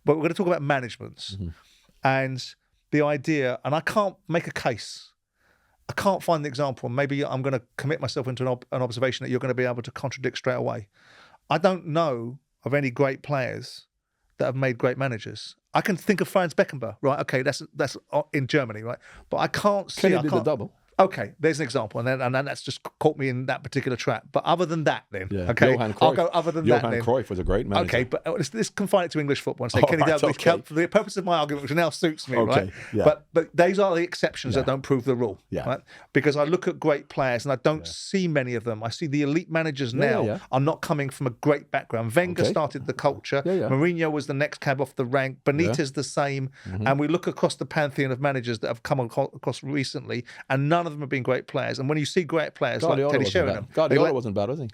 but we're going to talk about managements and the idea, and I can't make a case. I can't find the example. Maybe I'm going to commit myself into an observation that you're going to be able to contradict straight away. I don't know of any great players that have made great managers. I can think of Franz Beckenbauer, right? Okay, that's in Germany, right? But I can't see. Kenny did the double. Okay, there's an example, and then that's just caught me in that particular trap. But other than that, then, okay, Johan Cruyff. I'll go other than that. Johan Cruyff was a great manager. Okay, but let's confine it to English football and say Kenny Dalglish, for the purpose of my argument, which now suits me, right? Yeah. But these are the exceptions that don't prove the rule, right? Because I look at great players and I don't see many of them. I see the elite managers now are not coming from a great background. Wenger started the culture. Mourinho was the next cab off the rank. Benitez the same. And we look across the pantheon of managers that have come across recently, and none of them have been great players. And when you see great players like Teddy Sheringham... Guardiola wasn't bad, was he?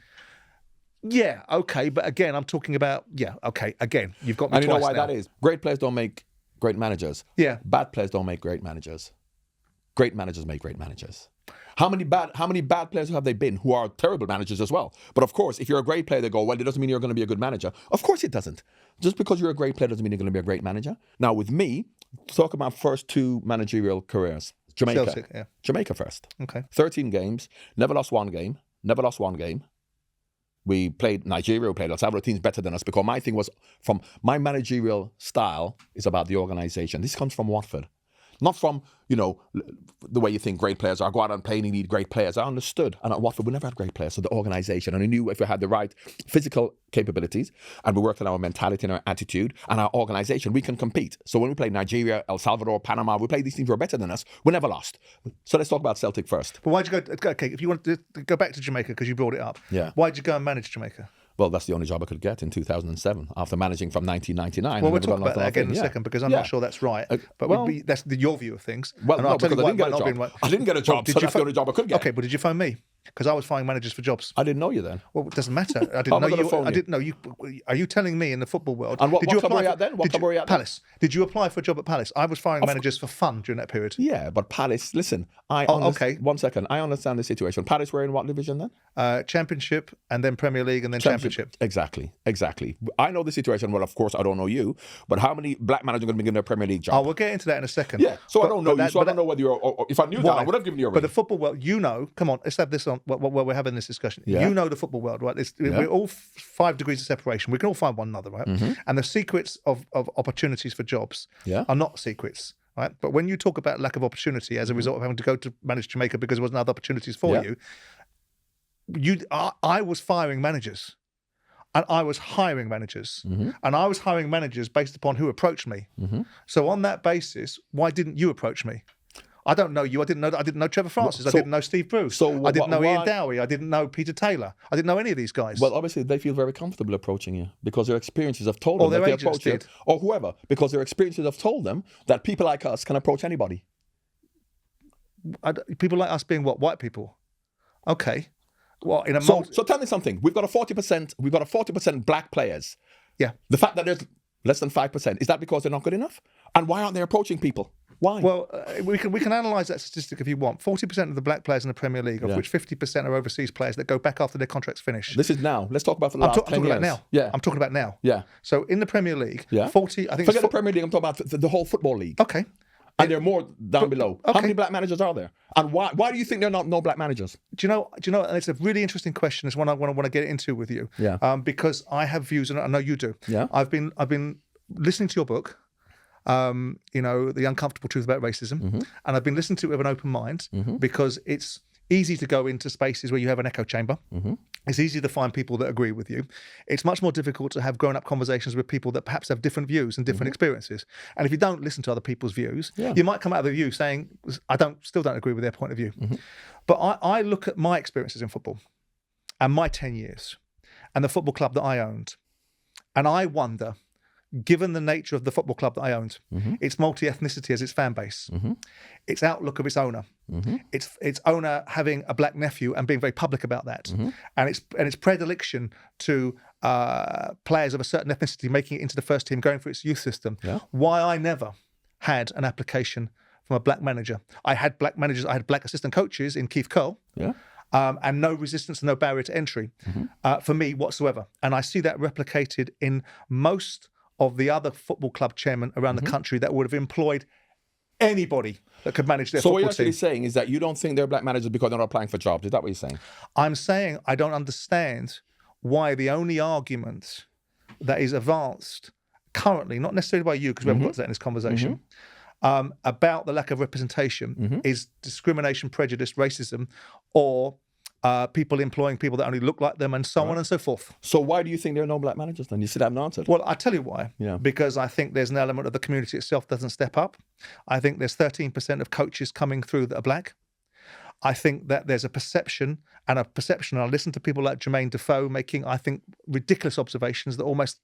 Yeah, okay, but again, I'm talking about... Yeah, okay, again, you've got me and twice. And you know why now. that is? Great players don't make great managers. Yeah. Bad players don't make great managers. Great managers make great managers. How many bad players have they been who are terrible managers as well? But of course, if you're a great player, they go, well, it doesn't mean you're going to be a good manager. Of course it doesn't. Just because you're a great player doesn't mean you're going to be a great manager. Now, with me, talk about first two managerial careers. Jamaica. Celtic, yeah. Jamaica first. Okay. 13 games, never lost one game. We played Nigeria, we played El Salvador, teams better than us, because my thing was, from my managerial style is about the organization. This comes from Watford. Not from, the way you think great players are. Go out and play and you need great players. I understood. And at Watford, we never had great players. So the organization. And I knew if we had the right physical capabilities and we worked on our mentality and our attitude and our organization, we can compete. So when we played Nigeria, El Salvador, Panama, we played these teams who were better than us. We never lost. So let's talk about Celtic first. But why'd you go... Okay, if you want to go back to Jamaica because you brought it up. Yeah. Why'd you go and manage Jamaica? Well, that's the only job I could get in 2007 after managing from 1999. Well, we'll talk about that again in a second because I'm not sure that's right. But that's your view of things. Well, no, because I didn't get a job. I didn't get a job, so that's the only job I could get. Okay, but did you phone me? Because I was finding managers for jobs. I didn't know you then. Well, it doesn't matter. I didn't know you. I didn't know you. Are you telling me in the football world? And what club were you at then? What club were you at? Palace. Did you apply for a job at Palace? I was firing managers for fun during that period. Yeah, but Palace. Listen, okay. 1 second. I understand the situation. Palace were in what division then? Championship, and then Premier League, and then Championship. Exactly. I know the situation. Well, of course, I don't know you, but how many black managers are going to be given their Premier League job? Oh, we'll get into that in a second. Yeah. So I don't know you. So I don't know whether you're. Or if I knew that, I would have given you a ring. But the football world, come on, let's have this on. While we're having this discussion, Yeah. you know the football world, right? We're all 5 degrees of separation. We can all find one another, right? Mm-hmm. And the secrets of opportunities for jobs are not secrets, right? But when you talk about lack of opportunity as a result of having to go to manage Jamaica because there wasn't other opportunities for you, I was firing managers. And I was hiring managers. And I was hiring managers based upon who approached me. So on that basis, why didn't you approach me? I don't know you. I didn't know Trevor Francis. I didn't know Steve Bruce. I didn't know Ian Dowie. I didn't know Peter Taylor. I didn't know any of these guys. Well, obviously, they feel very comfortable approaching you because their experiences have told them their that they agents approach you, did. or whoever, because their experiences have told them that people like us can approach anybody. People like us being what? White people? Okay. Well, so tell me something. We've got a 40% black players. Yeah. The fact that there's less than 5%, is that because they're not good enough? And why aren't they approaching people? Why? Well, we can analyse that statistic if you want. 40% of the black players in the Premier League, of which 50% are overseas players that go back after their contracts finish. This is now. Let's talk about for the last 10 years. I'm talking about now. Yeah. I'm talking about now. Yeah. So in the Premier League, 40, I think Forget the Premier League, I'm talking about the whole football league. Okay. And there are more down below. Okay. How many black managers are there? And why do you think there are no black managers? Do you know? And it's a really interesting question. It's one I want to get into with you. Yeah. Because I have views, and I know you do. Yeah. I've been listening to your book. The uncomfortable truth about racism, and I've been listening to it with an open mind because it's easy to go into spaces where you have an echo chamber. It's easy to find people that agree with you. It's much more difficult to have grown-up conversations with people that perhaps have different views and different experiences. And if you don't listen to other people's views, you might come out of the view saying, I still don't agree with their point of view. But I look at my experiences in football and my 10 years and the football club that I owned, and I wonder, given the nature of the football club that I owned, its multi-ethnicity as its fan base, its outlook of its owner, its owner having a black nephew and being very public about that, and its predilection to players of a certain ethnicity making it into the first team, going through its youth system, why I never had an application from a black manager. I had black managers, I had black assistant coaches in Keith Curl, and no resistance and no barrier to entry for me whatsoever. And I see that replicated in most of the other football club chairmen around the country that would have employed anybody that could manage their So football what you're actually team. saying is that you don't think they're black managers because they're not applying for jobs. Is that what you're saying? I'm saying I don't understand why the only argument that is advanced currently, not necessarily by you, because we haven't got to that in this conversation, about the lack of representation is discrimination, prejudice, racism, or people employing people that only look like them, and so on and so forth. So why do you think there are no black managers then? You still haven't answered. Well, I tell you why. Yeah. Because I think there's an element of the community itself doesn't step up. I think there's 13% of coaches coming through that are black. I think that there's a perception, and I listen to people like Jermaine Defoe making, I think, ridiculous observations that almost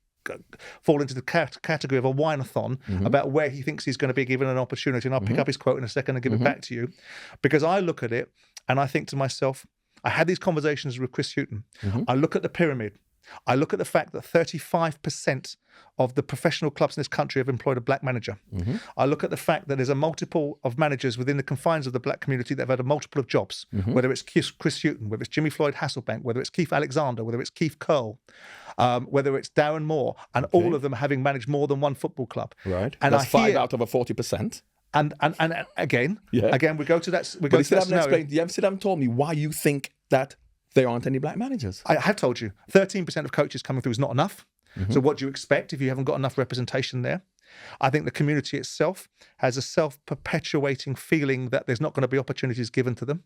fall into the category of a whine-a-thon about where he thinks he's going to be given an opportunity. And I'll pick up his quote in a second and give it back to you. Because I look at it and I think to myself, I had these conversations with Chris Hughton. I look at the pyramid. I look at the fact that 35% of the professional clubs in this country have employed a black manager. I look at the fact that there's a multiple of managers within the confines of the black community that have had a multiple of jobs, whether it's Chris Hughton, whether it's Jimmy Floyd Hasselbank, whether it's Keith Alexander, whether it's Keith Curl, whether it's Darren Moore, and all of them having managed more than one football club. Right. And that's 5 out of a 40%. And again, we go to that. But you still haven't explained. You still haven't told me why you think that there aren't any black managers. I have told you, 13% of coaches coming through is not enough. So what do you expect if you haven't got enough representation there? I think the community itself has a self-perpetuating feeling that there's not going to be opportunities given to them.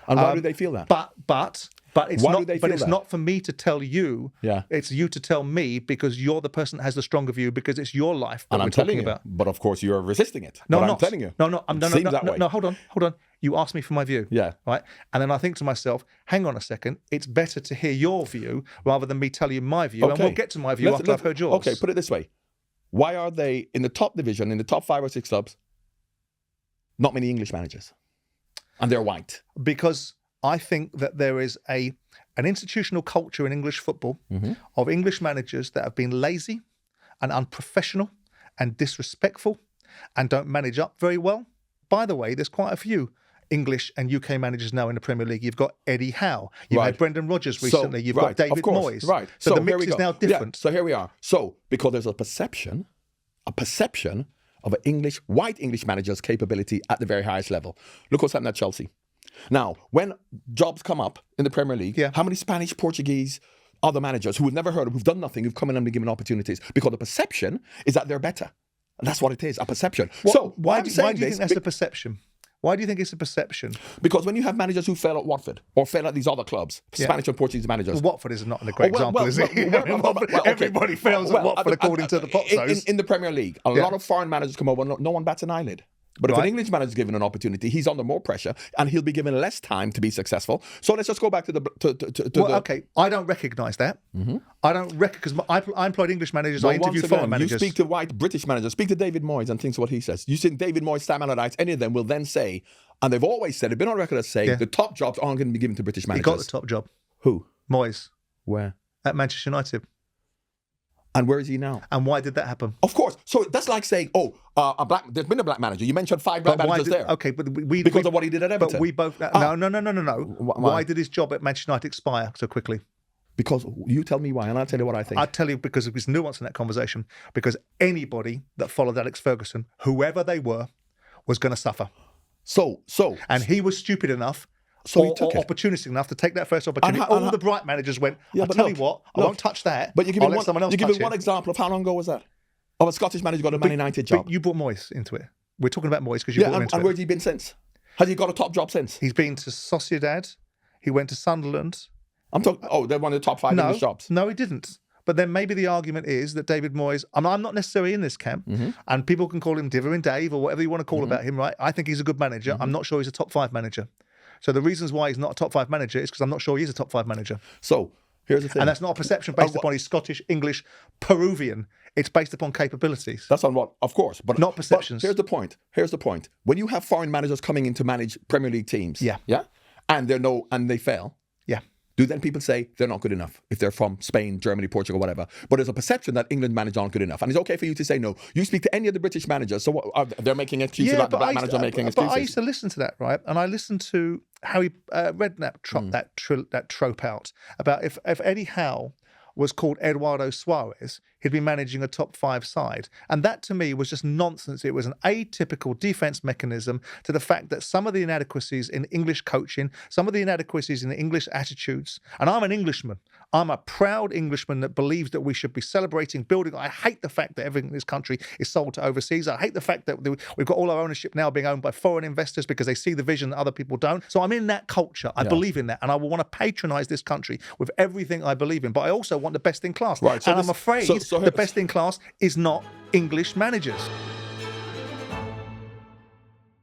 And why do they feel that? But it's Why not. do they But feel it's that? not for me to tell you. Yeah. It's you to tell me, because you're the person that has the stronger view, because it's your life that And we're I'm talking telling you. about. But of course you're resisting it. No, but I'm I'm not. telling you. No, Seems that way. no. Hold on. You asked me for my view. Yeah. Right. And then I think to myself, hang on a second. It's better to hear your view rather than me tell you my view. And we'll get to my view after I've heard yours. Okay, put it this way. Why are they in the top division, in the top 5 or 6 clubs, not many English managers? And they're white. Because I think that there is an institutional culture in English football of English managers that have been lazy and unprofessional and disrespectful and don't manage up very well. By the way, there's quite a few English and UK managers now in the Premier League. You've got Eddie Howe. You've had Brendan Rodgers recently. You've got David Moyes. Right. So the mix is now different. Yeah, so here we are. So because there's a perception of white English managers' capability at the very highest level. Look what's happened at Chelsea. Now, when jobs come up in the Premier League, how many Spanish, Portuguese, other managers who we've never heard of, who've done nothing, who've come in and been given opportunities? Because the perception is that they're better. And that's what it is, a perception. Why do you think that's a perception? Why do you think it's a perception? Because when you have managers who fail at Watford or fail at these other clubs, Spanish and Portuguese managers. Well, Watford is not a great example, is it? Everybody fails at Watford according to the Potsos. In the Premier League, a lot of foreign managers come over, no one bats an eyelid. But if an English manager is given an opportunity, he's under more pressure and he'll be given less time to be successful. So let's just go back to the... Okay, I don't recognise that. I don't because I employed English managers, I interviewed foreign managers. You speak to white British managers, speak to David Moyes and think what he says. You think David Moyes, Sam Allardyce, any of them will then say, and they've always said, they've been on record as saying, the top jobs aren't going to be given to British managers. He got the top job. Who? Moyes. Where? At Manchester United. And where is he now? And why did that happen? Of course. So that's like saying, there's been a black manager. You mentioned 5 black managers there. Okay, but because of what he did at Everton. But we both... No. Why did his job at Manchester United expire so quickly? Because you tell me why, and I'll tell you what I think. I'll tell you because there's nuance in that conversation. Because anybody that followed Alex Ferguson, whoever they were, was going to suffer. And he was stupid enough... he took it. Opportunistic enough to take that first opportunity. All the bright managers went, I'll tell you what, I won't touch that. But you give me one example of how long ago was that? Of a Scottish manager got a Man United job. But you brought Moyes into it. We're talking about Moyes because you brought him into it. And where's he been since? Has he got a top job since? He's been to Sociedad. He went to Sunderland. I'm talking, they're one of the top 5 English jobs. No, he didn't. But then maybe the argument is that David Moyes, I'm not necessarily in this camp, and people can call him Divering Dave or whatever you want to call about him, right? I think he's a good manager. I'm not sure he's a top 5 manager. So the reasons why he's not a top 5 manager is because I'm not sure he's a top 5 manager. So here's the thing. And that's not a perception based upon his Scottish, English, Peruvian. It's based upon capabilities. That's on what? Of course. But not perceptions. But here's the point. When you have foreign managers coming in to manage Premier League teams, and they fail, do then people say they're not good enough if they're from Spain, Germany, Portugal, whatever? But there's a perception that England managers aren't good enough. And it's okay for you to say no. You speak to any of the British managers, so they're making excuses about the black manager making excuses. But I used to listen to that, right? And I listened to how he Redknapp tropped that trope out about if Eddie Howe was called Eduardo Suarez, he'd been managing a top 5 side. And that to me was just nonsense. It was an atypical defense mechanism to the fact that some of the inadequacies in English coaching, some of the inadequacies in the English attitudes, and I'm an Englishman. I'm a proud Englishman that believes that we should be celebrating, building. I hate the fact that everything in this country is sold to overseas. I hate the fact that we've got all our ownership now being owned by foreign investors because they see the vision that other people don't. So I'm in that culture. I believe in that. And I will want to patronize this country with everything I believe in. But I also want the best in class. Right, so and I'm afraid the best in class is not English managers.